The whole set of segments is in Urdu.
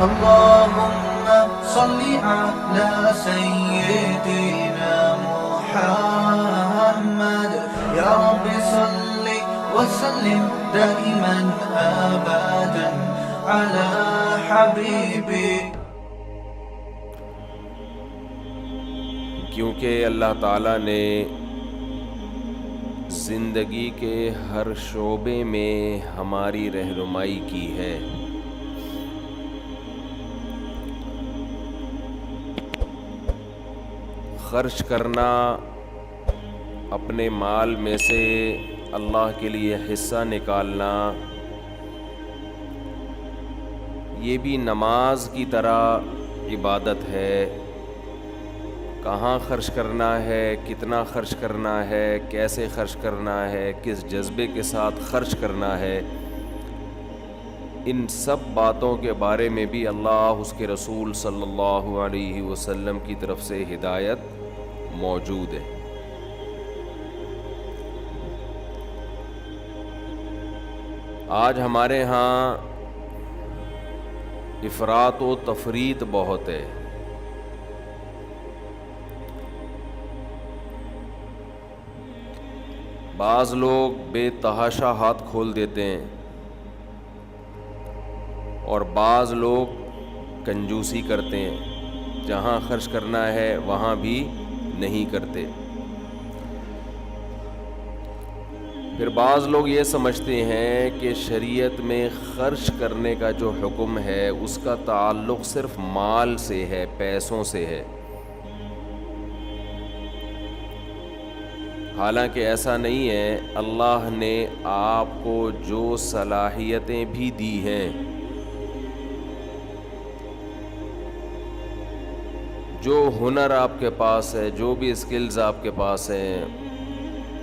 اللهم صل على سيدنا محمد يا رب صل وسلم دائما أبدا على حبيبي. کیونکہ اللہ تعالیٰ نے زندگی کے ہر شعبے میں ہماری رہنمائی کی ہے. خرچ کرنا، اپنے مال میں سے اللہ کے لیے حصہ نکالنا، یہ بھی نماز کی طرح عبادت ہے. کہاں خرچ کرنا ہے، کتنا خرچ کرنا ہے، کیسے خرچ کرنا ہے، کس جذبے کے ساتھ خرچ کرنا ہے، ان سب باتوں کے بارے میں بھی اللہ اس کے رسول صلی اللہ علیہ وسلم کی طرف سے ہدایت موجود ہے. آج ہمارے ہاں افراط و تفریط بہت ہے. بعض لوگ بے تحاشا ہاتھ کھول دیتے ہیں اور بعض لوگ کنجوسی کرتے ہیں، جہاں خرچ کرنا ہے وہاں بھی نہیں کرتے. پھر بعض لوگ یہ سمجھتے ہیں کہ شریعت میں خرچ کرنے کا جو حکم ہے اس کا تعلق صرف مال سے ہے، پیسوں سے ہے. حالانکہ ایسا نہیں ہے. اللہ نے آپ کو جو صلاحیتیں بھی دی ہیں، جو ہنر آپ کے پاس ہے، جو بھی اسکلز آپ کے پاس ہیں،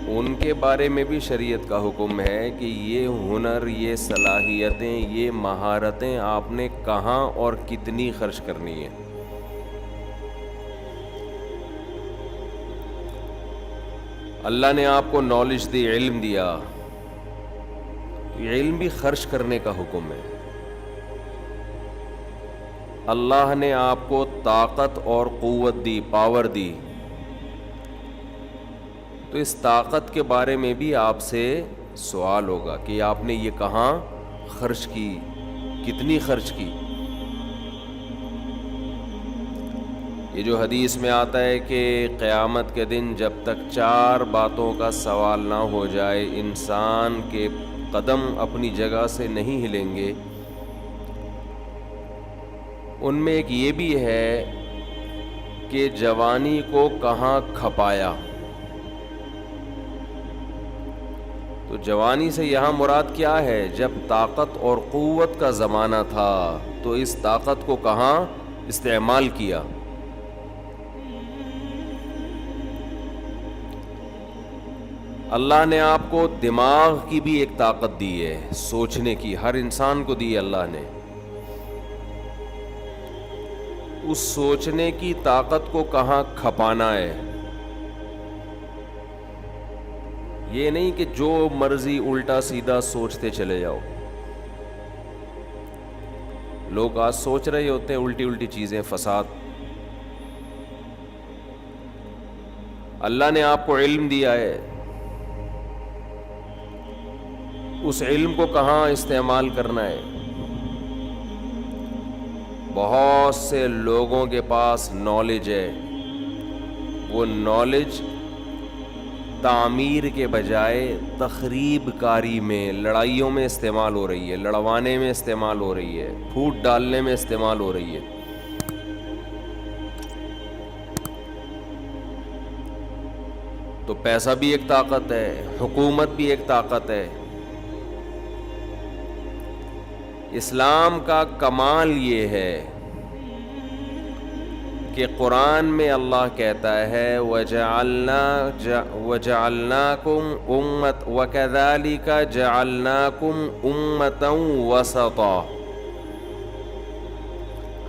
ان کے بارے میں بھی شریعت کا حکم ہے کہ یہ ہنر، یہ صلاحیتیں، یہ مہارتیں آپ نے کہاں اور کتنی خرچ کرنی ہے. اللہ نے آپ کو نالج دی، علم دیا، یہ علم بھی خرچ کرنے کا حکم ہے. اللہ نے آپ کو طاقت اور قوت دی، پاور دی، تو اس طاقت کے بارے میں بھی آپ سے سوال ہوگا کہ آپ نے یہ کہاں خرچ کی، کتنی خرچ کی. یہ جو حدیث میں آتا ہے کہ قیامت کے دن جب تک 4 باتوں کا سوال نہ ہو جائے انسان کے قدم اپنی جگہ سے نہیں ہلیں گے. ان میں ایک یہ بھی ہے کہ جوانی کو کہاں کھپایا. تو جوانی سے یہاں مراد کیا ہے؟ جب طاقت اور قوت کا زمانہ تھا تو اس طاقت کو کہاں استعمال کیا. اللہ نے آپ کو دماغ کی بھی ایک طاقت دی ہے، سوچنے کی، ہر انسان کو دی اللہ نے. اس سوچنے کی طاقت کو کہاں کھپانا ہے. یہ نہیں کہ جو مرضی الٹا سیدھا سوچتے چلے جاؤ. لوگ آج سوچ رہے ہوتے ہیں الٹی الٹی چیزیں، فساد. اللہ نے آپ کو علم دیا ہے، اس علم کو کہاں استعمال کرنا ہے. بہت سے لوگوں کے پاس نالج ہے، وہ نالج تعمیر کے بجائے تخریب کاری میں، لڑائیوں میں استعمال ہو رہی ہے، لڑوانے میں استعمال ہو رہی ہے، پھوٹ ڈالنے میں استعمال ہو رہی ہے. تو پیسہ بھی ایک طاقت ہے، حکومت بھی ایک طاقت ہے. اسلام کا کمال یہ ہے کہ قرآن میں اللہ کہتا ہے وَجَعَلْنَاكُمْ وَكَذَلِكَ جَعَلْنَاكُمْ أُمَّةً وَسَطًا.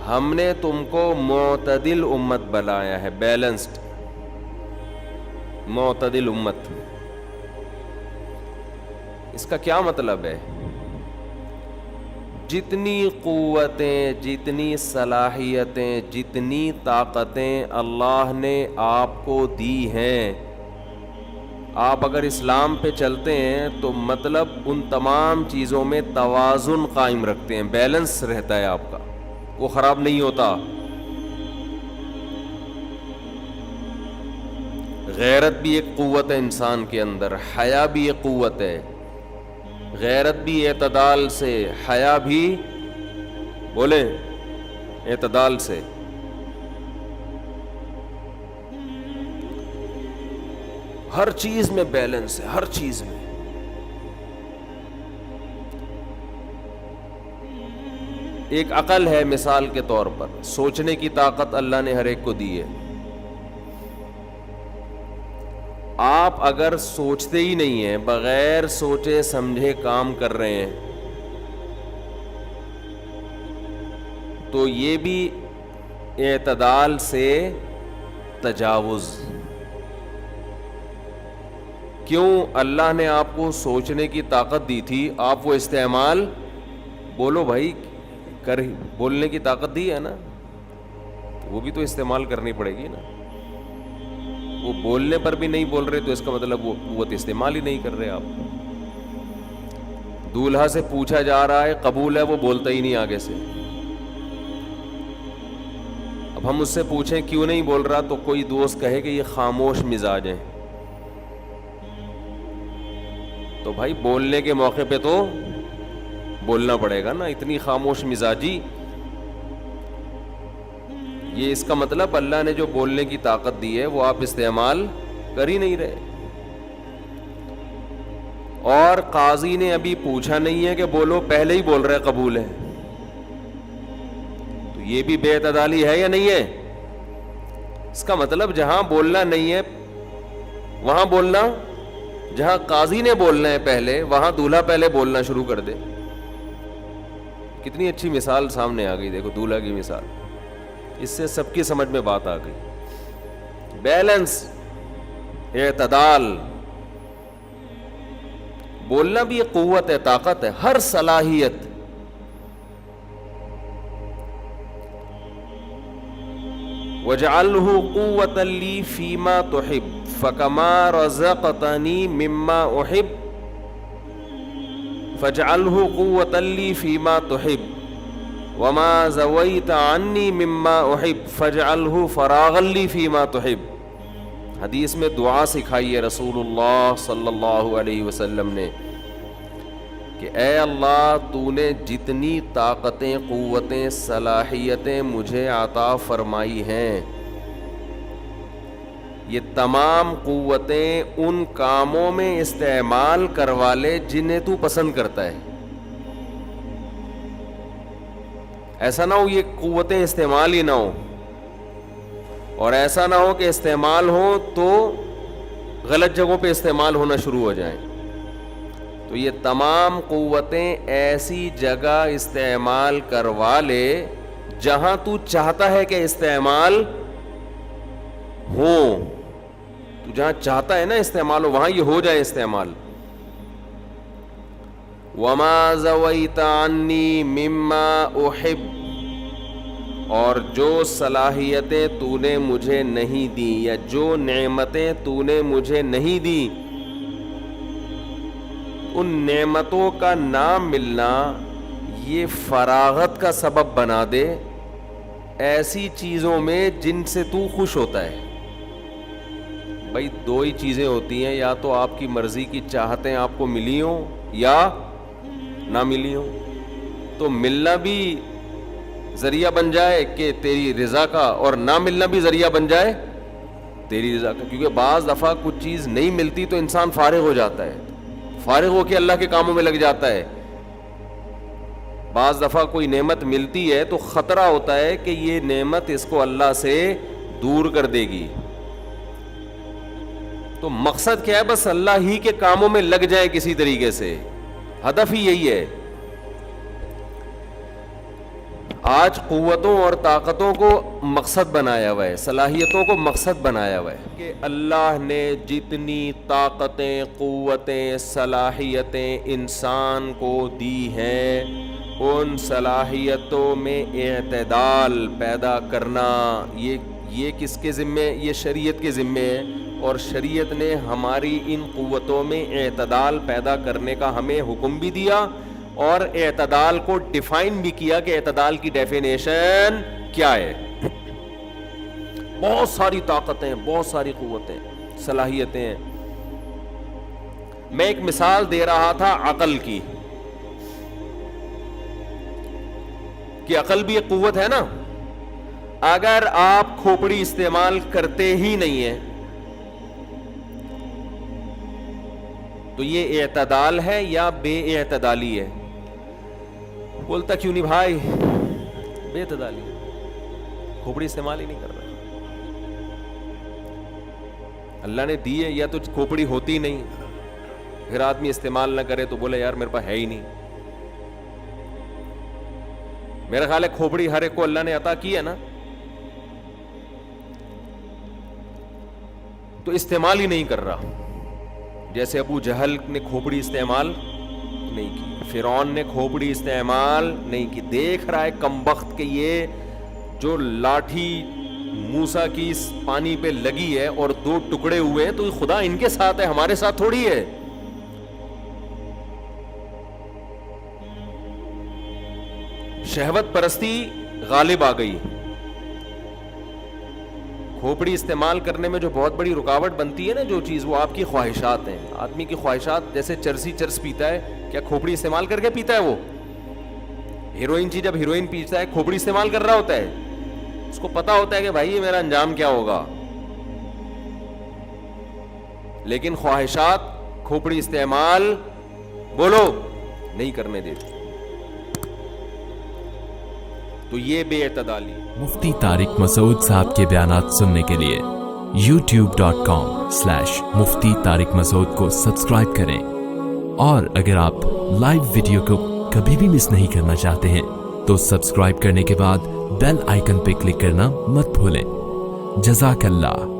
ہم نے تم کو معتدل امت بنایا ہے، بیلنسڈ معتدل امت. اس کا کیا مطلب ہے؟ جتنی قوتیں، جتنی صلاحیتیں، جتنی طاقتیں اللہ نے آپ کو دی ہیں، آپ اگر اسلام پہ چلتے ہیں تو مطلب ان تمام چیزوں میں توازن قائم رکھتے ہیں، بیلنس رہتا ہے آپ کا، وہ خراب نہیں ہوتا۔ غیرت بھی ایک قوت ہے انسان کے اندر، حیا بھی ایک قوت ہے، غیرت بھی اعتدال سے، حیا بھی بولیں اعتدال سے۔ ہر چیز میں بیلنس ہے، ہر چیز میں۔ ایک عقل ہے مثال کے طور پر، سوچنے کی طاقت اللہ نے ہر ایک کو دی ہے۔ آپ اگر سوچتے ہی نہیں ہیں، بغیر سوچے سمجھے کام کر رہے ہیں، تو یہ بھی اعتدال سے تجاوز۔ کیوں؟ اللہ نے آپ کو سوچنے کی طاقت دی تھی، آپ وہ استعمال، بولو بھائی، بولنے کی طاقت دی ہے نا، وہ بھی تو استعمال کرنی پڑے گی نا۔ وہ بولنے پر بھی نہیں بول رہے تو اس کا مطلب وہ قوت استعمال ہی نہیں کر رہے آپ۔ دولہا سے پوچھا جا رہا ہے قبول ہے، وہ بولتا ہی نہیں آگے سے۔ اب ہم اس سے پوچھیں کیوں نہیں بول رہا تو کوئی دوست کہے کہ یہ خاموش مزاج ہیں، تو بھائی بولنے کے موقع پہ تو بولنا پڑے گا نا، اتنی خاموش مزاجی۔ یہ اس کا مطلب اللہ نے جو بولنے کی طاقت دی ہے وہ آپ استعمال کر ہی نہیں رہے۔ اور قاضی نے ابھی پوچھا نہیں ہے کہ بولو، پہلے ہی بول رہے قبول ہے، تو یہ بھی بے اعتدالی ہے یا نہیں ہے؟ اس کا مطلب جہاں بولنا نہیں ہے وہاں بولنا، جہاں قاضی نے بولنا ہے پہلے، وہاں دولہا پہلے بولنا شروع کر دے۔ کتنی اچھی مثال سامنے آ گئی، دیکھو دولہا کی مثال، اس سے سب کی سمجھ میں بات آ گئی۔ بیلنس، اعتدال، بولنا بھی ایک قوت ہے، طاقت ہے، ہر صلاحیت۔ وَاجْعَلْهُ قُوَّةً لِّي فِيمَا تُحِبُّ فَكَمَا رَزَقْتَنِي مِمَّا أُحِبُّ فَاجْعَلْهُ قُوَّةً لِّي فِيمَا تُحِبُّ وَمَا زَوَيْتَ عَنِّي مِمَّا أُحِبُّ فَاجْعَلْهُ فَرَاغًا لِّي فِيمَا تُحِبُّ۔ حدیث میں دعا سکھائی ہے رسول اللہ صلی اللہ علیہ وسلم نے کہ اے اللہ، تو نے جتنی طاقتیں، قوتیں، صلاحیتیں مجھے عطا فرمائی ہیں، یہ تمام قوتیں ان کاموں میں استعمال کروا لے جنہیں تو پسند کرتا ہے۔ ایسا نہ ہو یہ قوتیں استعمال ہی نہ ہو، اور ایسا نہ ہو کہ استعمال ہو تو غلط جگہوں پہ استعمال ہونا شروع ہو جائیں۔ تو یہ تمام قوتیں ایسی جگہ استعمال کروا لے جہاں تو چاہتا ہے کہ استعمال ہو، تو جہاں چاہتا ہے نا استعمال ہو وہاں یہ ہو جائے استعمال۔ وَمَا زَوَيْتَ عَنِّي مِمَّا أُحِبُّ، اور جو صلاحیتیں تو نے مجھے نہیں دی یا جو نعمتیں تو نے مجھے نہیں دی، ان نعمتوں کا نہ ملنا یہ فراغت کا سبب بنا دے ایسی چیزوں میں جن سے تو خوش ہوتا ہے۔ بھائی دو ہی چیزیں ہوتی ہیں، یا تو آپ کی مرضی کی چاہتیں آپ کو ملی ہوں یا نہ ملی ہوں، تو ملنا بھی ذریعہ بن جائے کہ تیری رضا کا، اور نہ ملنا بھی ذریعہ بن جائے تیری رضا کا، کیونکہ بعض دفعہ کچھ چیز نہیں ملتی تو انسان فارغ ہو جاتا ہے، فارغ ہو کے اللہ کے کاموں میں لگ جاتا ہے۔ بعض دفعہ کوئی نعمت ملتی ہے تو خطرہ ہوتا ہے کہ یہ نعمت اس کو اللہ سے دور کر دے گی، تو مقصد کیا ہے؟ بس اللہ ہی کے کاموں میں لگ جائے کسی طریقے سے، ہدف ہی یہی ہے۔ آج قوتوں اور طاقتوں کو مقصد بنایا ہوا ہے، صلاحیتوں کو مقصد بنایا ہوا ہے کہ اللہ نے جتنی طاقتیں، قوتیں، صلاحیتیں انسان کو دی ہیں ان صلاحیتوں میں اعتدال پیدا کرنا، یہ کس کے ذمے؟ یہ شریعت کے ذمے ہے، اور شریعت نے ہماری ان قوتوں میں اعتدال پیدا کرنے کا ہمیں حکم بھی دیا، اور اعتدال کو ڈیفائن بھی کیا کہ اعتدال کی ڈیفینیشن کیا ہے۔ بہت ساری طاقتیں، بہت ساری قوتیں، صلاحیتیں ہیں۔ میں ایک مثال دے رہا تھا عقل کی، کہ عقل بھی ایک قوت ہے نا۔ اگر آپ کھوپڑی استعمال کرتے ہی نہیں ہیں تو یہ اعتدال ہے یا بے اعتدالی ہے؟ بولتا کیوں نہیں بھائی؟ بے اعتدالی ہے، کھوپڑی استعمال ہی نہیں کر رہا۔ اللہ نے دی ہے، یا تو کھوپڑی ہوتی نہیں، پھر آدمی استعمال نہ کرے تو بولے یار میرے پاس ہے ہی نہیں۔ میرا خیال ہے کھوپڑی ہر ایک کو اللہ نے عطا کی ہے نا، تو استعمال ہی نہیں کر رہا۔ جیسے ابو جہل نے کھوپڑی استعمال نہیں کی، فرعون نے کھوپڑی استعمال نہیں کی۔ دیکھ رہا ہے کمبخت کہ یہ جو لاٹھی موسیٰ کی پانی پہ لگی ہے اور 2 ٹکڑے ہوئے ہیں، تو خدا ان کے ساتھ ہے، ہمارے ساتھ تھوڑی ہے۔ شہوت پرستی غالب آ گئی۔ کھوپڑی استعمال کرنے میں جو بہت بڑی رکاوٹ بنتی ہے نا، جو چیز، وہ آپ کی خواہشات ہیں۔ آدمی کی خواہشات، جیسے چرس پیتا ہے، کیا کھوپڑی استعمال کر کے پیتا ہے؟ وہ ہیروئن جب ہیروئن پیتا ہے، کھوپڑی استعمال کر رہا ہوتا ہے، اس کو پتا ہوتا ہے کہ بھائی یہ میرا انجام کیا ہوگا، لیکن خواہشات کھوپڑی استعمال بولو نہیں کرنے دیتی، تو یہ بے اعتدالی۔ مفتی طارق مسعود صاحب کے بیانات سننے کے لیے youtube.com/مفتی طارق مسعود کو سبسکرائب کریں، اور اگر آپ لائیو ویڈیو کو کبھی بھی مس نہیں کرنا چاہتے ہیں تو سبسکرائب کرنے کے بعد بیل آئیکن پہ کلک کرنا مت بھولیں۔ جزاک اللہ۔